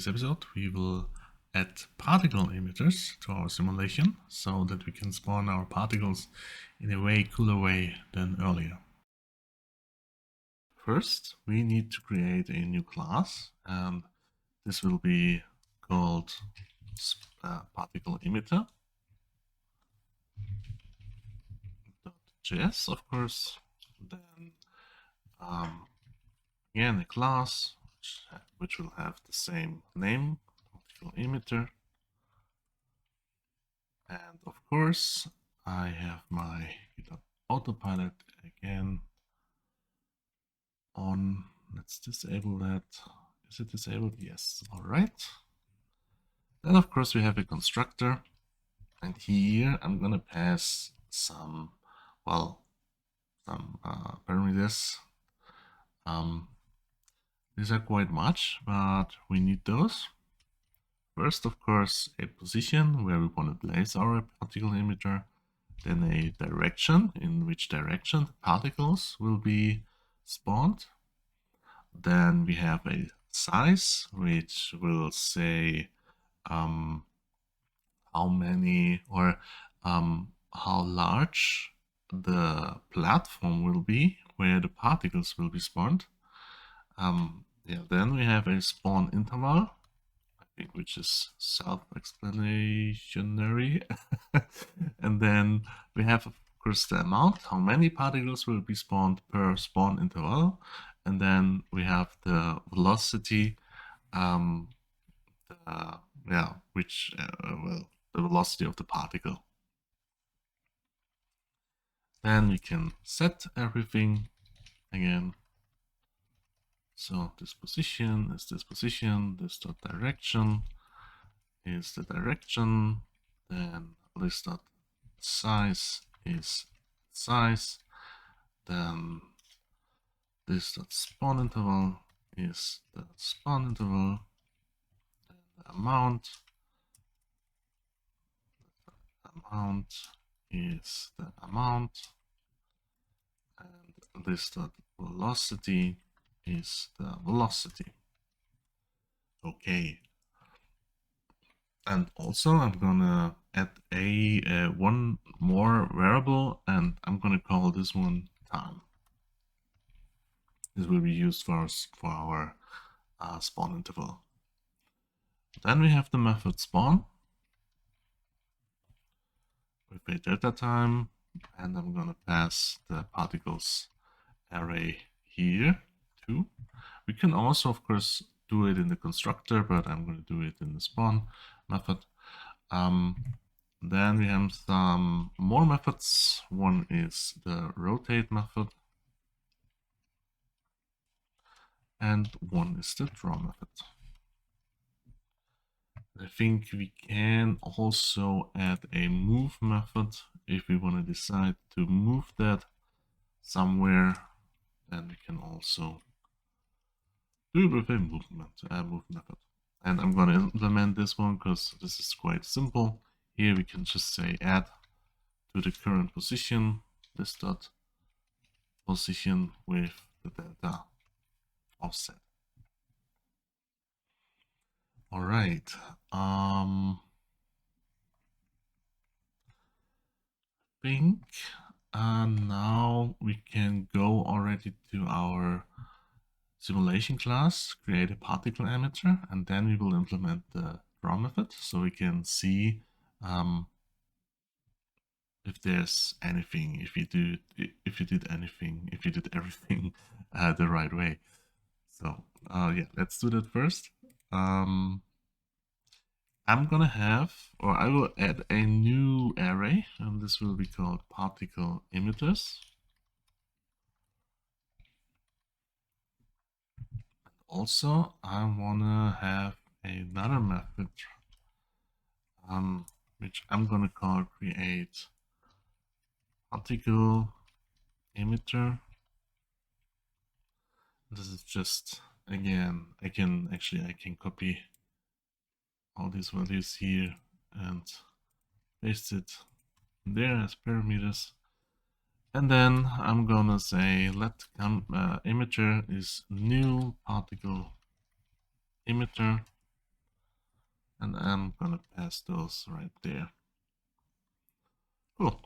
this episode, we will add particle emitters to our simulation so that we can spawn our particles in a way cooler way than earlier. First, we need to create a new class, and this will be called Particle Emitter. .js, of course. Then again a class which will have the same name, Particle Emitter. And of course, I have my autopilot again on. Let's disable that. Is it disabled? Yes. All right. Then of course we have a constructor, and here I'm gonna pass some parameters. These are quite much, but we need those. First, of course, a position where we want to place our particle emitter, then a direction, in which direction the particles will be spawned. Then we have a size, which will say how many or how large the platform will be where the particles will be spawned. Then we have a spawn interval, I think, which is self-explanatory. And then we have, of course, the amount, how many particles will be spawned per spawn interval. And then we have the velocity, the velocity of the particle. Then we can set everything again. So this position is this position, this dot direction is the direction, then this dot size is size, then this dot spawn interval is the spawn interval, then the amount is the amount, and this dot velocity is the velocity. Okay. And also I'm gonna add one more variable, and I'm gonna call this one time. This will be used for our spawn interval. Then we have the method spawn with a delta time, and I'm gonna pass the particles array here too. We can also, of course, do it in the constructor, but I'm going to do it in the spawn method. Then we have some more methods. One is the rotate method, and one is the draw method. I think we can also add a move method if we want to decide to move that somewhere. Then we can also do it with a move method. And I'm going to implement this one because this is quite simple. Here we can just say add to the current position this dot position with the delta offset. All right. I think now we can go already to our simulation class, create a particle emitter, and then we will implement the draw method so we can see if there's anything, if you did everything the right way. So yeah, let's do that first. I'm gonna have, or I will add a new array, and this will be called Particle Emitters. Also, I wanna have another method, which I'm gonna call create particle emitter. This is just, again, I can copy all these values here and paste it there as parameters. And then I'm gonna say let emitter is new particle emitter, and I'm gonna pass those right there. Cool.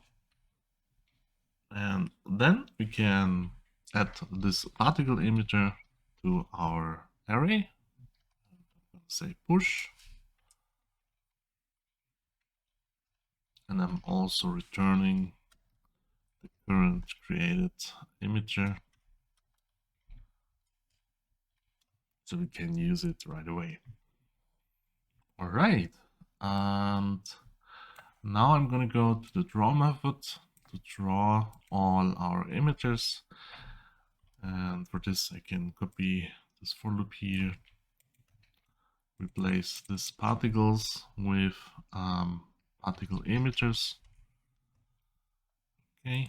And then we can add this particle emitter to our array. Say push. And I'm also returning the current created emitter so we can use it right away. All right. And now I'm going to go to the draw method to draw all our emitters. And for this, I can copy this for loop here, replace this particles with particle emitters. Okay.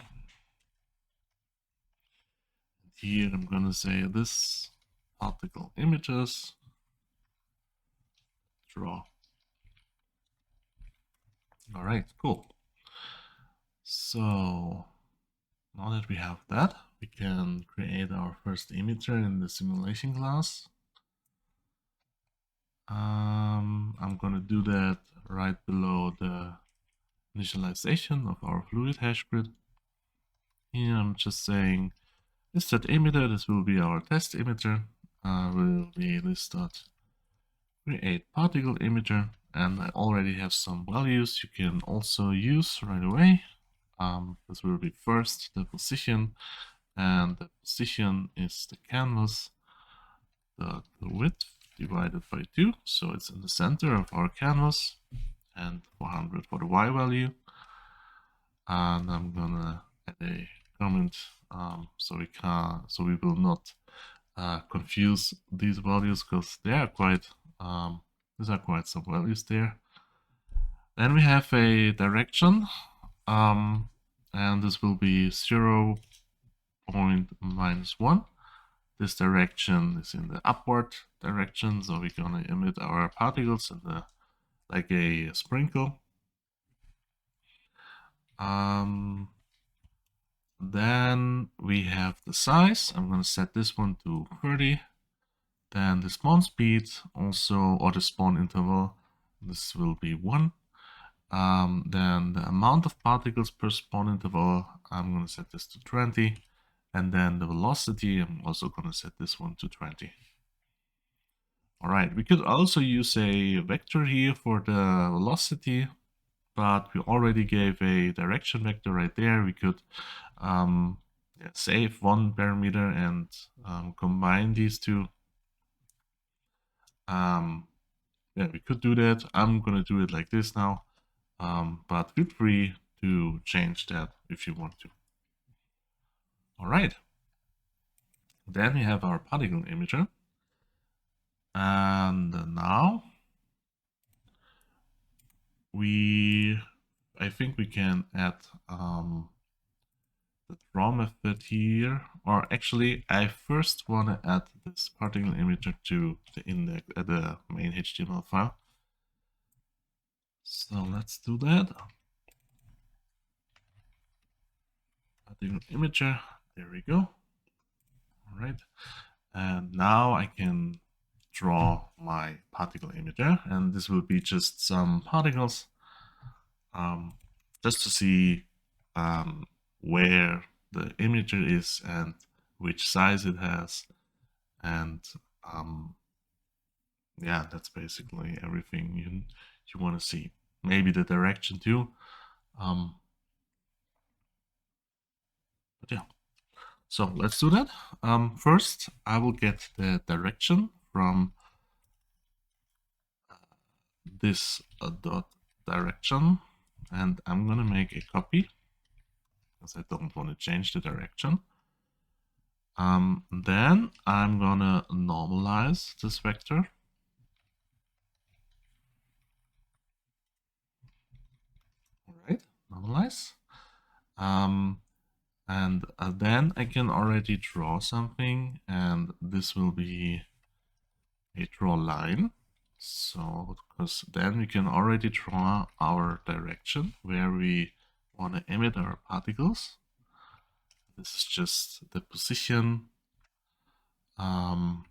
And here I'm going to say this particle emitters draw. All right, cool. So now that we have that, we can create our first emitter in the simulation class. I'm going to do that right below the initialization of our fluid hash grid. Here I'm just saying is that emitter, this will be our test emitter, will be this.create particle emitter, and I already have some values you can also use right away. This will be first the position, and the position is the canvas, the width divided by 2, so it's in the center of our canvas, and 400 for the y value. And I'm gonna add a comment so we will not confuse these values, because they are quite these are quite some values there. Then we have a direction, and this will be 0 0.-1. This direction is in the upward direction, so we're gonna emit our particles in the like a sprinkle. Then we have the size. I'm gonna set this one to 30. Then the spawn speed also, or the spawn interval, this will be 1. Then the amount of particles per spawn interval, I'm gonna set this to 20. And then the velocity, I'm also gonna set this one to 20. All right, we could also use a vector here for the velocity, but we already gave a direction vector right there. We could save one parameter and combine these two. Yeah, we could do that. I'm gonna do it like this now, but feel free to change that if you want to. All right. Then we have our particle emitter. And now I think we can add the draw method here, or actually I first want to add this particle emitter to the index at the main HTML file. So let's do that. Particle emitter, there we go. All right, and now I can draw my particle emitter, and this will be just some particles, just to see where the emitter is and which size it has, and yeah, that's basically everything you want to see. Maybe the direction too. But yeah, so let's do that. First, I will get the direction from this dot direction, and I'm gonna make a copy because I don't want to change the direction. Then I'm gonna normalize this vector. All right, normalize. And then I can already draw something, and this will be a draw line. So, because then we can already draw our direction where we want to emit our particles. This is just the position and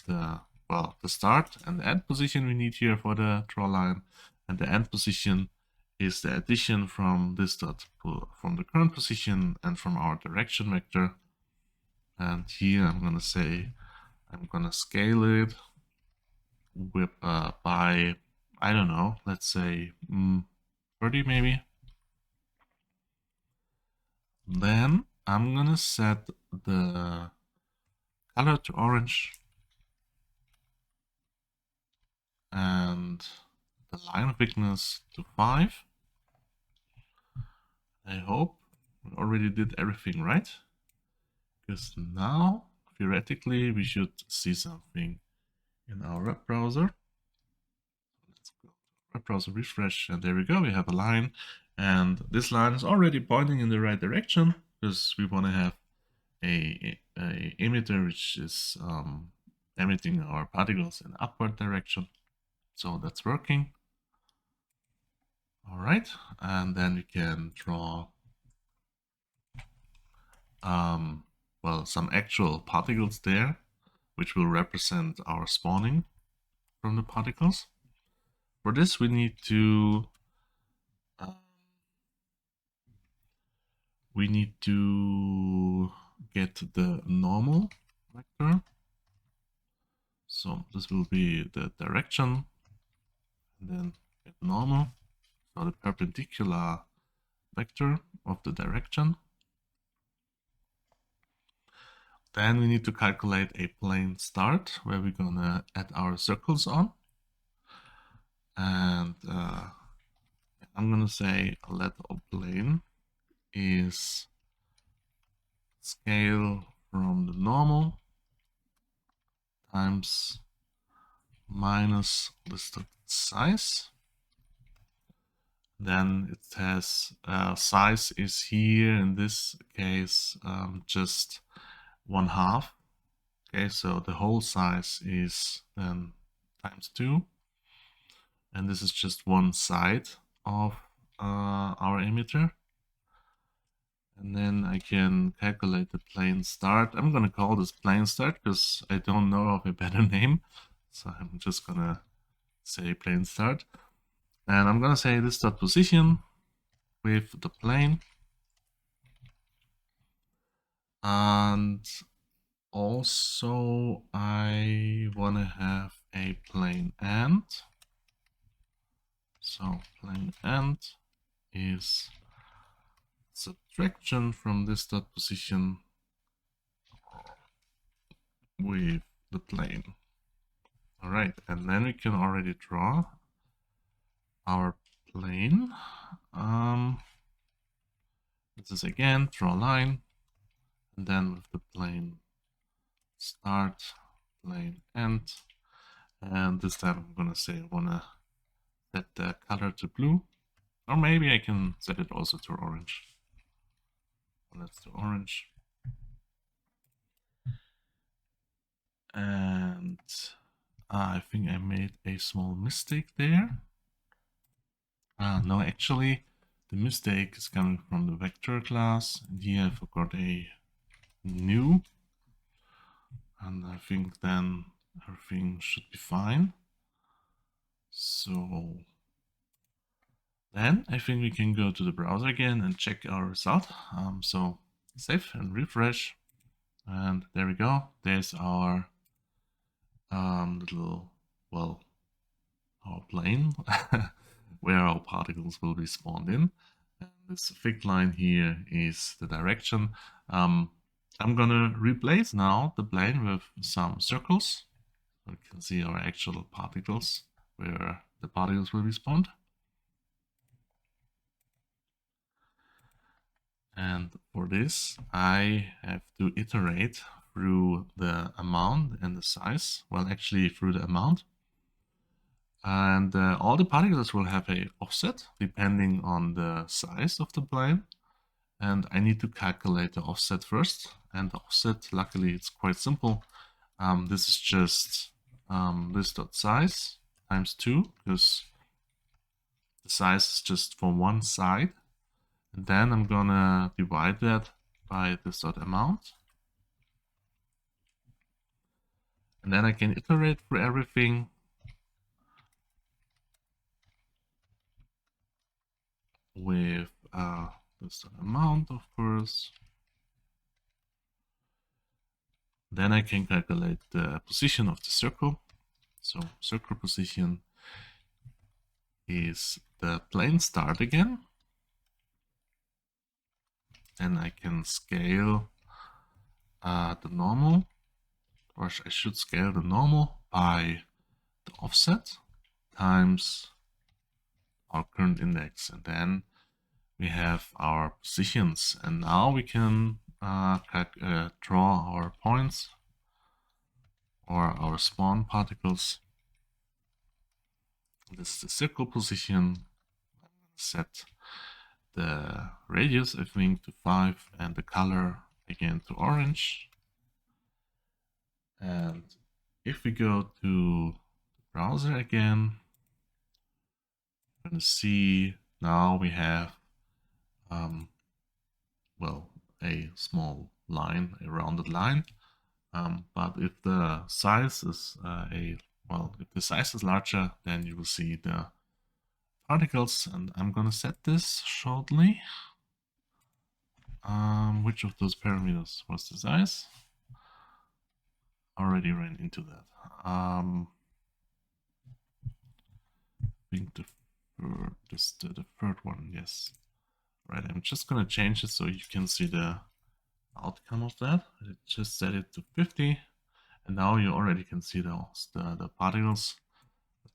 the well, the start and the end position we need here for the draw line, and the end position is the addition from this dot from the current position and from our direction vector. And here I'm gonna say I'm gonna scale it with by, I don't know, let's say 30 maybe. Then I'm gonna set the color to orange and the line thickness to 5. I hope we already did everything right, because now theoretically we should see something in our web browser. Let's go to web browser, refresh, and there we go. We have a line, and this line is already pointing in the right direction because we want to have a emitter which is emitting our particles in upward direction. So that's working. All right, and then we can draw well, some actual particles there, which will represent our spawning from the particles. For this, we need to get the normal vector. So this will be the direction, and then get normal, so the perpendicular vector of the direction. Then we need to calculate a plane start where we're gonna add our circles on. And I'm gonna say let our plane is scale from the normal times minus listed size. Then it has size is here in this case just 1/2. Okay, so the whole size is then times 2, and this is just one side of our emitter. And then I can calculate the plane start. I'm gonna call this plane start because I don't know of a better name, so I'm just gonna say plane start. And I'm gonna say this dot position with the plane, and also I wanna have a plane end. So plane end is subtraction from this dot position with the plane. All right, and then we can already draw our plane. This is again draw line, and then with the plane start, plane end, and this time I'm gonna say I wanna set the color to blue, or maybe I can set it also to orange. Let's do orange. And I think I made a small mistake there. No, actually, the mistake is coming from the vector class, and here I forgot a new, and I think then everything should be fine. So then I think we can go to the browser again and check our result. So save and refresh, and there we go. There's our little, well, our plane where our particles will be spawned in. And this thick line here is the direction. I'm gonna replace now the plane with some circles. So we can see our actual particles where the particles will be spawned. And for this, I have to iterate through the amount and the size. Well, actually through the amount. And all the particles will have a offset depending on the size of the plane. And I need to calculate the offset first. And the offset, luckily, it's quite simple. This is just this dot size times 2, because the size is just for one side. And then I'm gonna divide that by this dot amount. And then I can iterate through everything. With this amount, of course. Then I can calculate the position of the circle. So circle position is the plane start again. And I can scale the normal, or I should scale the normal by the offset times our current index. And then we have our positions. And now we can draw our points or our spawn particles. This is the circle position. Set the radius, I think, to 5 and the color again to orange. And if we go to the browser again, we're going to see now we have well, a small line, a rounded line. But if the size is if the size is larger, then you will see the particles, and I'm gonna set this shortly. Which of those parameters was the size? Already ran into that. I think the third one, yes. Right, I'm just gonna change it so you can see the outcome of that. I just set it to 50, and now you already can see the particles.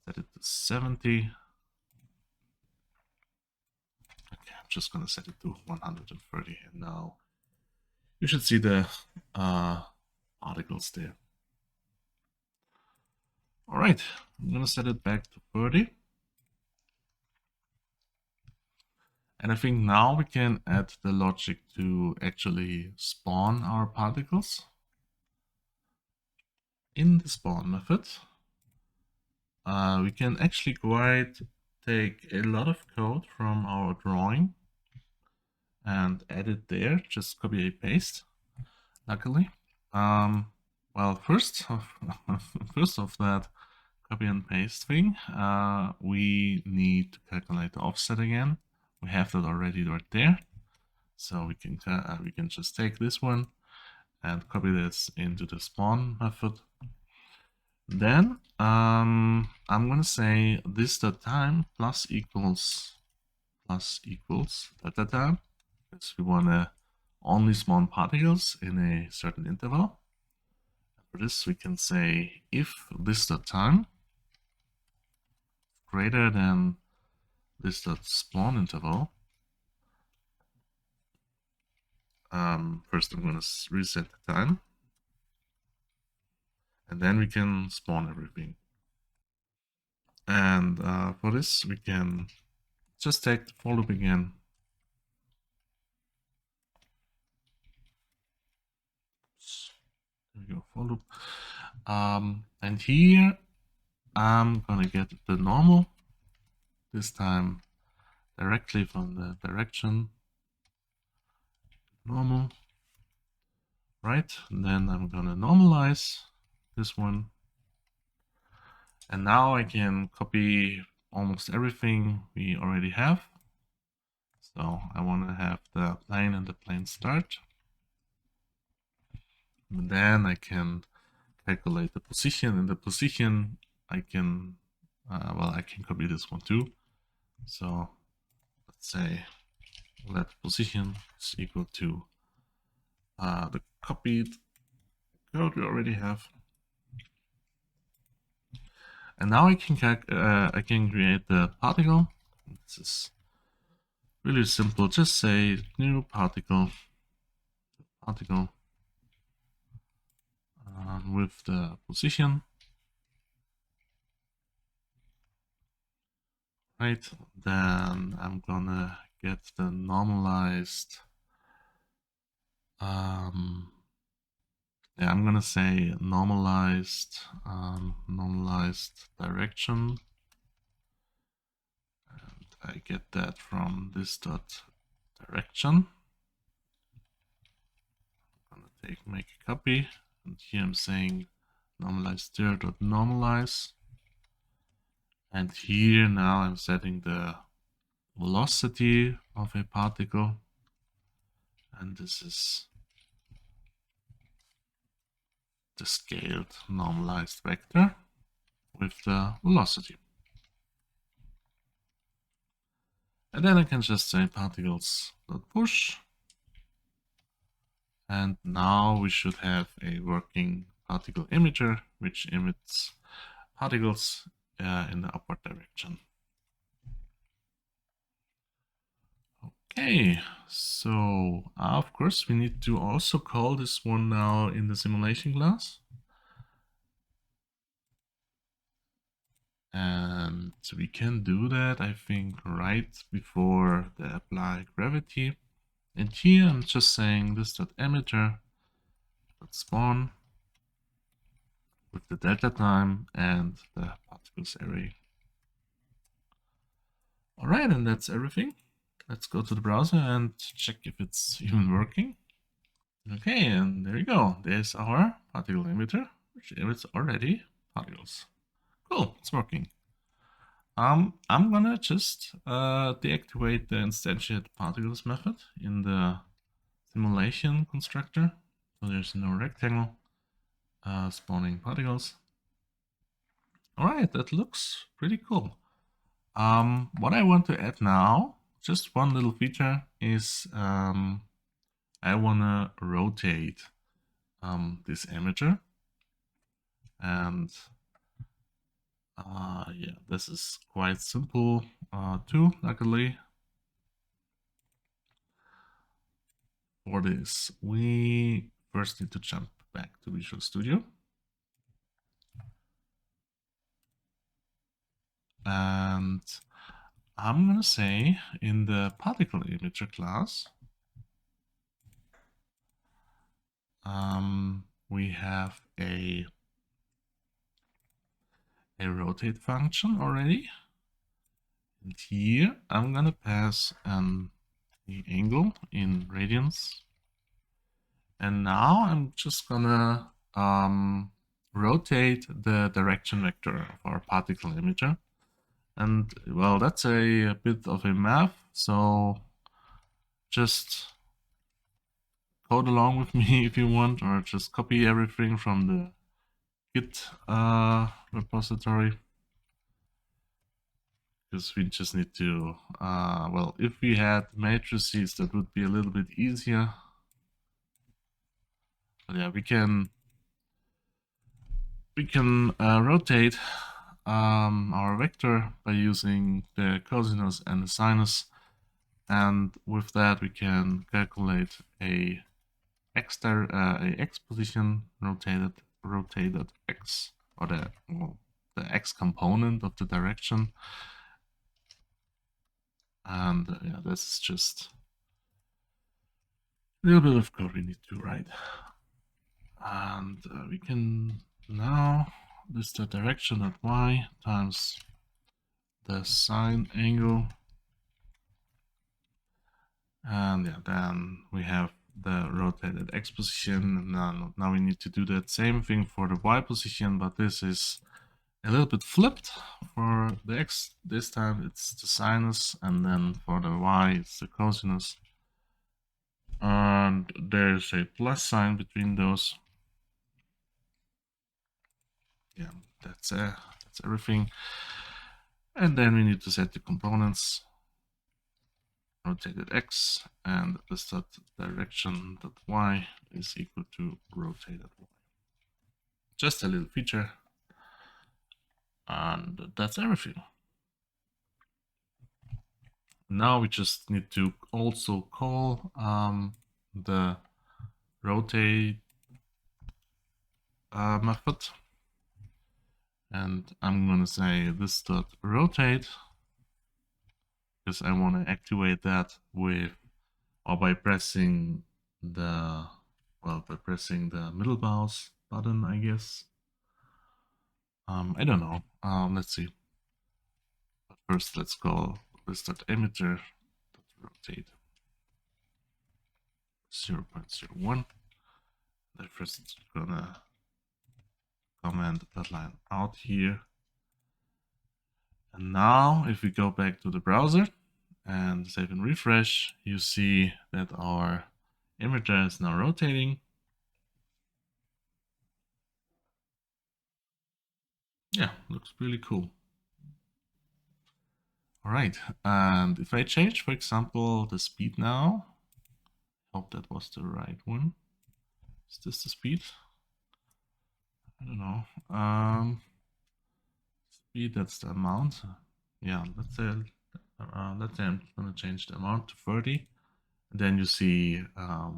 Set it to 70. Okay, I'm just gonna set it to 130, and now you should see the particles there. All right, I'm gonna set it back to 30. And I think now we can add the logic to actually spawn our particles. In the spawn method, we can actually take a lot of code from our drawing and add it there, just copy and paste, luckily. Well, first of that copy and paste thing, we need to calculate the offset again. We have that already right there. So we can just take this one and copy this into the spawn method. Then I'm gonna say this.time plus equals data, because we wanna only spawn particles in a certain interval. For this we can say if this.time greater than this.spawn interval. First I'm gonna reset the time, and then we can spawn everything. And for this we can just take the for loop again. There we go, for loop. And here I'm gonna get the normal, this time directly from the direction normal, right? And then I'm gonna normalize this one. And now I can copy almost everything we already have. So I want to have the plane and the plane start. And then I can calculate the position. And the position I can, I can copy this one too. So let's say let position is equal to the copied code we already have. And now I can create the particle. This is really simple. Just say new particle with the position. Right, then I'm gonna get the normalized. I'm gonna say normalized direction, and I get that from this dot direction. I'm gonna make a copy, and here I'm saying normalize there.normalize. And here now I'm setting the velocity of a particle. And this is the scaled normalized vector with the velocity. And then I can just say particles.push. And now we should have a working particle emitter, which emits particles in the upward direction. Okay, so of course we need to also call this one now in the simulation class. And we can do that, I think, right before the apply gravity. And here I'm just saying this.emitter.spawn with the delta time and the particles array. All right, and that's everything. Let's go to the browser and check if it's even working. Okay, and there you go. There's our particle emitter, which emits already particles. Cool, it's working. I'm gonna just deactivate the instantiate particles method in the simulation constructor. So there's no rectangle spawning particles. All right, that looks pretty cool. What I want to add now, just one little feature, is I wanna rotate this emitter, and yeah, this is quite simple too, luckily. For this, we first need to jump back to Visual Studio. And I'm gonna say in the Particle Emitter class, we have a rotate function already. And here I'm gonna pass the angle in radians. And now I'm just gonna rotate the direction vector of our particle emitter. And well, that's a bit of a math, so just code along with me if you want, or just copy everything from the Git repository. Because we just need to, well, if we had matrices, that would be a little bit easier. But yeah, we can rotate our vector by using the cosinus and the sinus, and with that we can calculate a x position rotated x, or the x component of the direction. And yeah, this is just a little bit of code we need to write. And we can now this the direction of y times the sine angle, and yeah, then we have the rotated x position. And now we need to do that same thing for the y position, but this is a little bit flipped. For the x this time it's the sinus, and then for the y it's the cosinus, and there's a plus sign between those. Yeah, that's everything. And then we need to set the components, rotated x, and this dot direction dot y is equal to rotated y. Just a little feature, and that's everything. Now we just need to also call the rotate method, and I'm gonna say this dot rotate, because I want to activate that with, or by pressing the, well, by pressing the middle mouse button, I guess. I don't know. Let's see. But first, let's call this emitter rotate 0.01. I'm first gonna comment that line out here. And now if we go back to the browser and save and refresh, you see that our emitter is now rotating. Yeah, looks really cool. All right, and if I change, for example, the speed now, hope that was the right one. Is this the speed? I don't know. Speed, that's the amount. Yeah, let's say I'm gonna change the amount to 30. And then you see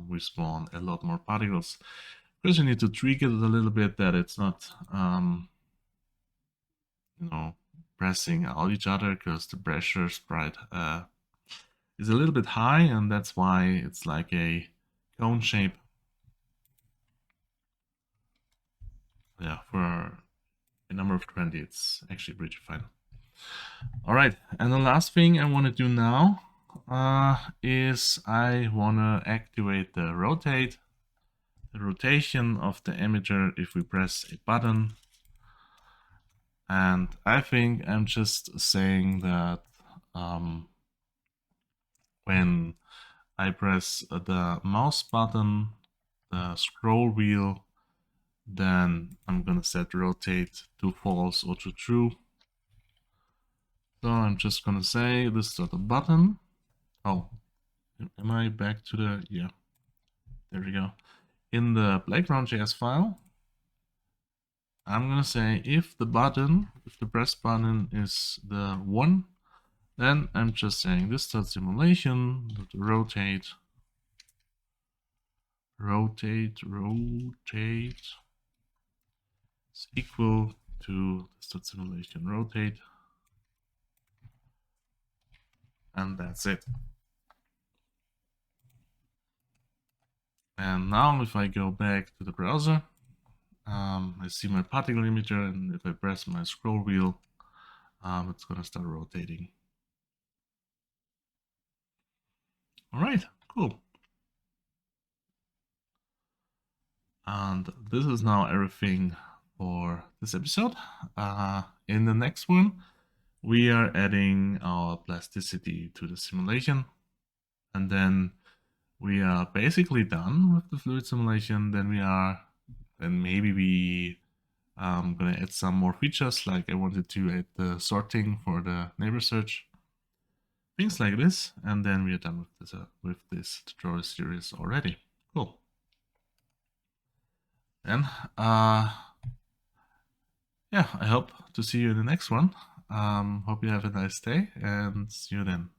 we spawn a lot more particles. First, you need to tweak it a little bit that it's not, you know, pressing out each other because the pressure sprite is a little bit high, and that's why it's like a cone shape. Yeah, for a number of 20, it's actually pretty fine. All right, and the last thing I want to do now is I want to activate the rotation of the emitter if we press a button. And I think I'm just saying that when I press the mouse button, the scroll wheel, then I'm gonna set rotate to false or to true. So I'm just gonna say this is the button. Oh, am I back to the, yeah, there we go. In the playground.js file, I'm gonna say if the press button is the 1, then I'm just saying this simulation rotate is equal to the simulation rotate, and that's it. And now if I go back to the browser, I see my particle emitter, and if I press my scroll wheel, it's gonna start rotating. All right, cool. And this is now everything for this episode. In the next one, we are adding our plasticity to the simulation, and then we are basically done with the fluid simulation. Then maybe we gonna add some more features, like I wanted to add the sorting for the neighbor search, things like this, and then we are done with this tutorial series already. Cool. And yeah, I hope to see you in the next one. Hope you have a nice day, and see you then.